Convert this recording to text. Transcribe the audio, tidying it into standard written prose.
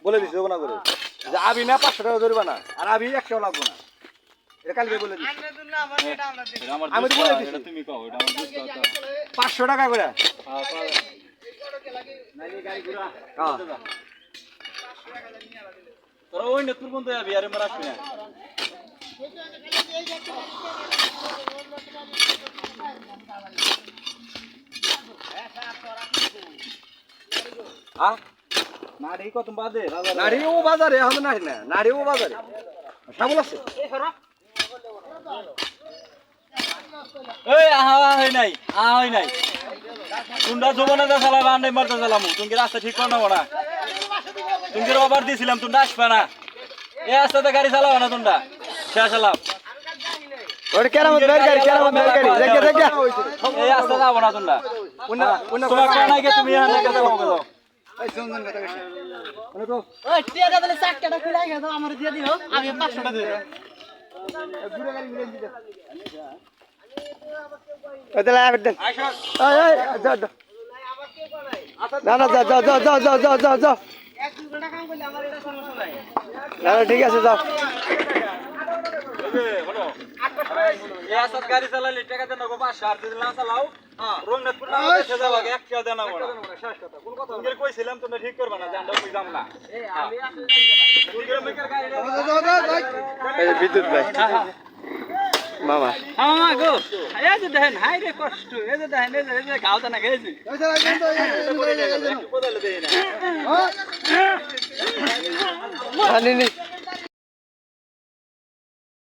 বলে দিছি দেবো না করে যে আবি না 500 টাকা ধরবা না আর আবি 100 লাগবো না এটা কালকে বলে দিছি আমি তো বলে দিছি তুমি কও এটা আমার 500 টাকা করে নাইলে গাড়ি ঘোড়া হ্যাঁ তোরা ওই নেতুর বন্ধ যাবি আরে মারা আসবি না হ্যাঁ নাড়ি কত বাজে নাড়ি ও বাজারে হবে না না নাড়ি ও বাজারে সাবল আছে এই আহা হয় নাই তুন্ডা জোবনা দা চালা বান্ডে মারতে চালামু তুমি রাস্তা ঠিক কর না বড়া তুমি ওভার দিছিলাম তুন্ডা আসবে না এই রাস্তাতে গাড়ি চালাও না তুন্ডা শেষ হলাম ওরে কেরামত বের গাড়ি দেখে এই রাস্তা যাব না তুন্ডা তোমার কোন আগে তুমি এখানে কথা বলো এই সুন্দর কথা কইছ ওই টিয়াটা দিলে চাকটা খুলে গেল আমার দিয়ে দিও আমি 500 টাকা দেব ঘুরে গাড়ি ঘুরে দিতে ওইটা আবার দেন এই যা যা এক ঘন্টা কাম করলে আমার এটা সমস্যা নাই না ঠিক আছে যাও এই আসত গাড়ি চালালে টাকা দেন গো 500 আর যদি না চালাও রংনাথপুর না এসে যাবা এক টাকা দেন না শেষ কথা কোন কথা তুমি কইছিলাম তুমি ঠিক করবা না জানডা কই যাম না আমি আসলে দুর্গের মেকার গাড়ি এই বিদ্যুৎ ভাই মামা মামা গো এই যে দেখেন হাই রে কষ্ট এই যে দেখেন এই যে গাওতা না গেছি ওই চালা কেন তো একটু বদলে দেই না হ্যাঁ